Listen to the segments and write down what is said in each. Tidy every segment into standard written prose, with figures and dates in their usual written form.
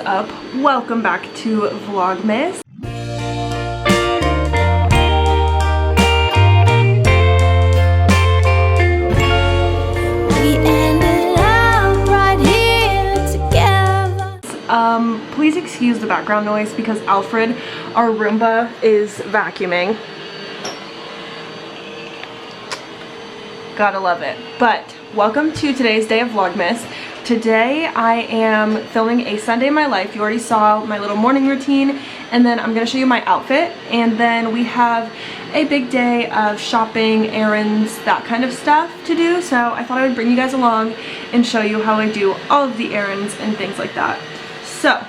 up? Welcome back to Vlogmas. Please excuse the background noise because Alfred, our Roomba, is vacuuming. Gotta love it. But welcome to today's day of Vlogmas. Today I am filming a Sunday in my life. You already saw my little morning routine, and then I'm gonna show you my outfit, and then we have a big day of shopping, errands, that kind of stuff to do. So I thought I would bring you guys along and show you how I do all of the errands and things like that. So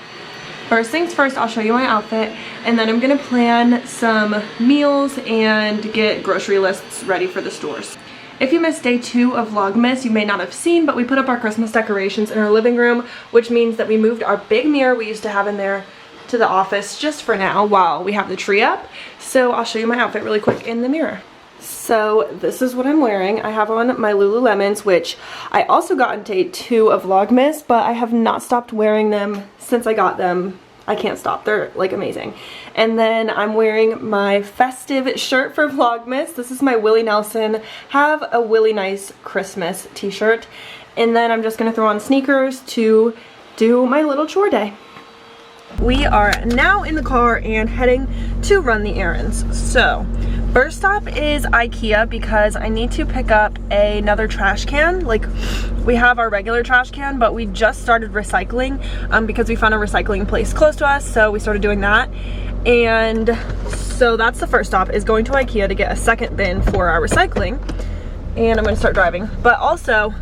first things first, I'll show you my outfit, and then I'm gonna plan some meals and get grocery lists ready for the stores. If you missed day 2 of Vlogmas, you may not have seen, but we put up our Christmas decorations in our living room, which means that we moved our big mirror we used to have in there to the office just for now while we have the tree up. So I'll show you my outfit really quick in the mirror. So this is what I'm wearing. I have on my Lululemons, which I also got on day 2 of Vlogmas, but I have not stopped wearing them since I got them. I can't stop. They're like amazing. And then I'm wearing my festive shirt for Vlogmas. This is my Willie Nelson Have a Willie Nice Christmas t-shirt. And then I'm just gonna throw on sneakers to do my little chore day. We are now in the car and heading to run the errands. So first stop is IKEA because I need to pick up another trash can. Like, we have our regular trash can, but we just started recycling because we found a recycling place close to us, so we started doing that. And so that's the first stop, is going to IKEA to get a second bin for our recycling. And I'm gonna start driving. But also,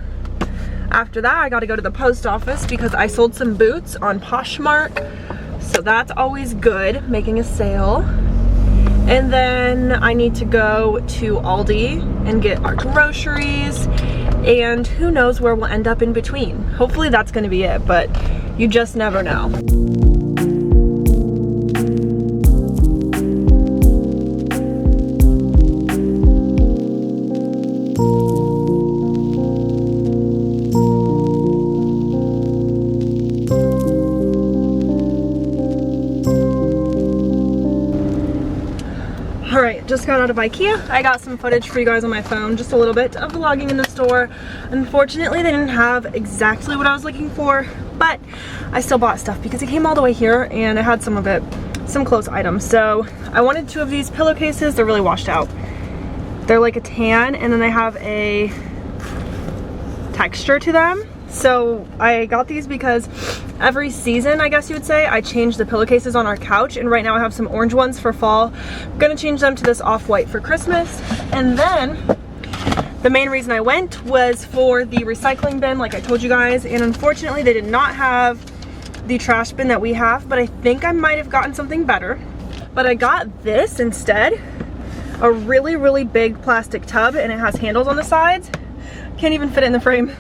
after that, I gotta go to the post office because I sold some boots on Poshmark. So that's always good, making a sale. And then I need to go to Aldi and get our groceries, and who knows where we'll end up in between. Hopefully that's gonna be it, but you just never know. Alright, just got out of IKEA. I got some footage for you guys on my phone, just a little bit of vlogging in the store. Unfortunately, they didn't have exactly what I was looking for, but I still bought stuff because it came all the way here and I had some of it, some clothes items. So I wanted 2 of these pillowcases. They're really washed out. They're like a tan, and then they have a texture to them. So I got these because every season, I guess you would say, I change the pillowcases on our couch, and right now I have some orange ones for fall. I'm gonna change them to this off-white for Christmas. And then the main reason I went was for the recycling bin, like I told you guys, and unfortunately they did not have the trash bin that we have, but I think I might have gotten something better. But I got this instead, a really, really big plastic tub, and it has handles on the sides. Can't even fit it in the frame.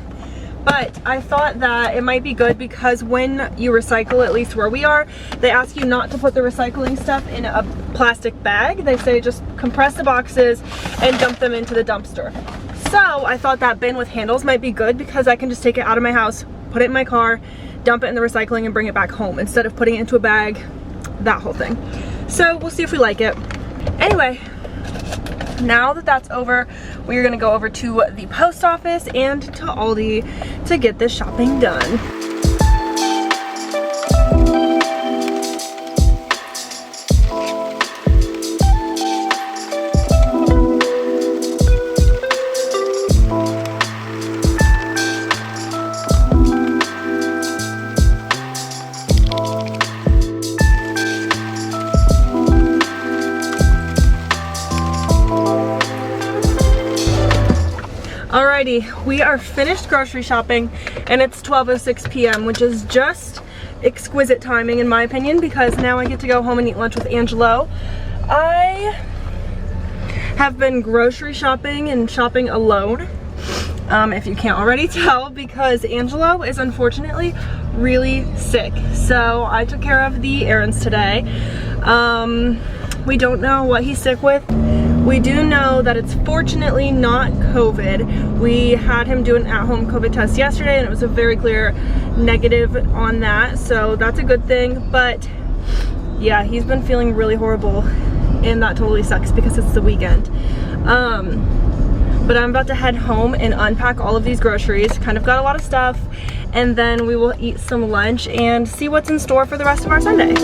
But I thought that it might be good because when you recycle, at least where we are, they ask you not to put the recycling stuff in a plastic bag. They say just compress the boxes and dump them into the dumpster. So I thought that bin with handles might be good because I can just take it out of my house, put it in my car, dump it in the recycling, and bring it back home instead of putting it into a bag, that whole thing. So we'll see if we like it. Anyway, now that that's over, we are gonna go over to the post office and to Aldi to get this shopping done. Alrighty, we are finished grocery shopping and it's 12:06 p.m. which is just exquisite timing in my opinion because now I get to go home and eat lunch with Angelo. I have been grocery shopping and shopping alone, if you can't already tell, because Angelo is unfortunately really sick. So I took care of the errands today. We don't know what he's sick with. We do know that it's fortunately not COVID. We had him do an at-home COVID test yesterday and it was a very clear negative on that, so that's a good thing. But yeah, he's been feeling really horrible and that totally sucks because it's the weekend. But I'm about to head home and unpack all of these groceries. Kind of got a lot of stuff, and then we will eat some lunch and see what's in store for the rest of our Sunday.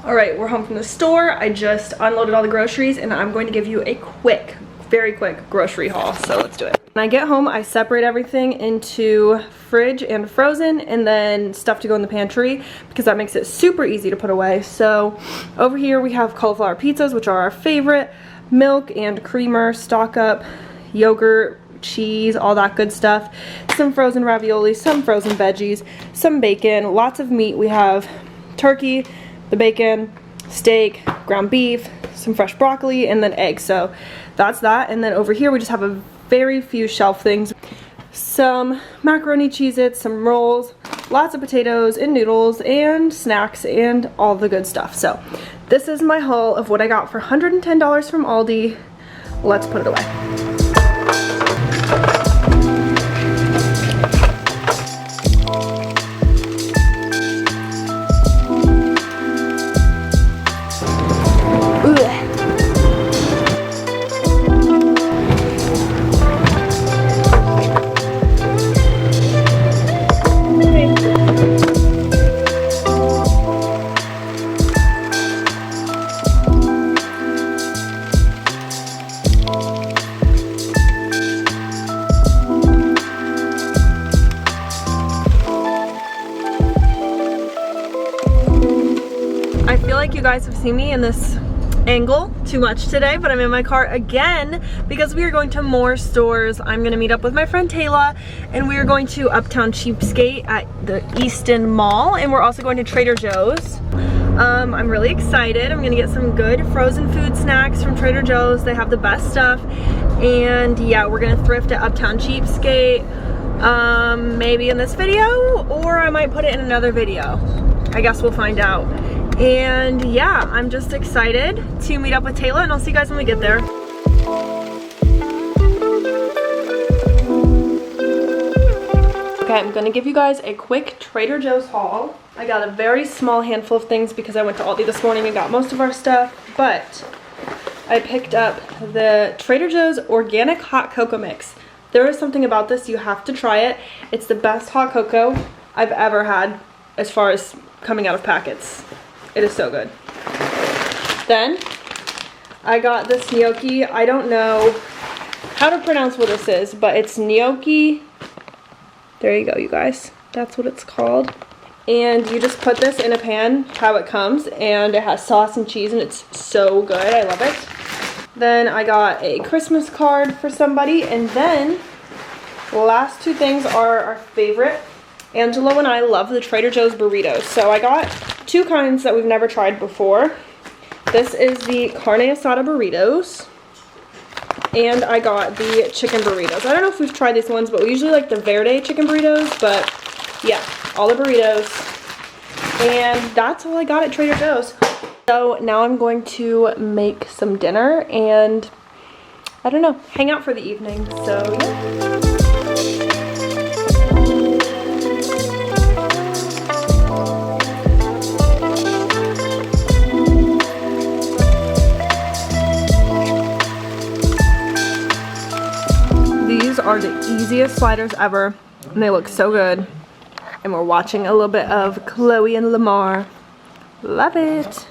All right, we're home from the store. I just unloaded all the groceries and I'm going to give you a quick, very quick grocery haul, so let's do it. When I get home, I separate everything into fridge and frozen and then stuff to go in the pantry because that makes it super easy to put away. So over here we have cauliflower pizzas, which are our favorite, milk and creamer, stock up, yogurt, cheese, all that good stuff, some frozen ravioli, some frozen veggies, some bacon, lots of meat. We have turkey, the bacon, steak, ground beef, some fresh broccoli, and then eggs. So that's that. And then over here we just have a very few shelf things. Some macaroni, Cheez-Its, some rolls, lots of potatoes and noodles and snacks and all the good stuff. So this is my haul of what I got for $110 from Aldi. Let's put it away. I feel like you guys have seen me in this angle too much today, but I'm in my car again because we are going to more stores. I'm gonna meet up with my friend Taylor and we are going to Uptown Cheapskate at the Easton Mall, and we're also going to Trader Joe's. I'm really excited. I'm gonna get some good frozen food snacks from Trader Joe's. They have the best stuff. And yeah, we're gonna thrift at Uptown Cheapskate, maybe in this video, or I might put it in another video. I guess we'll find out. And yeah, I'm just excited to meet up with Taylor, and I'll see you guys when we get there. Okay, I'm gonna give you guys a quick Trader Joe's haul. I got a very small handful of things because I went to Aldi this morning and got most of our stuff, but I picked up the Trader Joe's organic hot cocoa mix. There is something about this, you have to try it. It's the best hot cocoa I've ever had as far as coming out of packets. It is so good. Then I got this gnocchi. I don't know how to pronounce what this is, but it's gnocchi. There you go, you guys. That's what it's called. And you just put this in a pan, how it comes, and it has sauce and cheese, and it's so good. I love it. Then I got a Christmas card for somebody, and then the last two things are our favorite. Angelo and I love the Trader Joe's burritos, so I got two kinds that we've never tried before. This is the carne asada burritos, and I got the chicken burritos. I don't know if we've tried these ones, but we usually like the verde chicken burritos, but yeah, all the burritos. And that's all I got at Trader Joe's. So now I'm going to make some dinner and, I don't know, hang out for the evening, so yeah. These are the easiest sliders ever, and they look so good. And we're watching a little bit of Chloe and Lamar. Love it.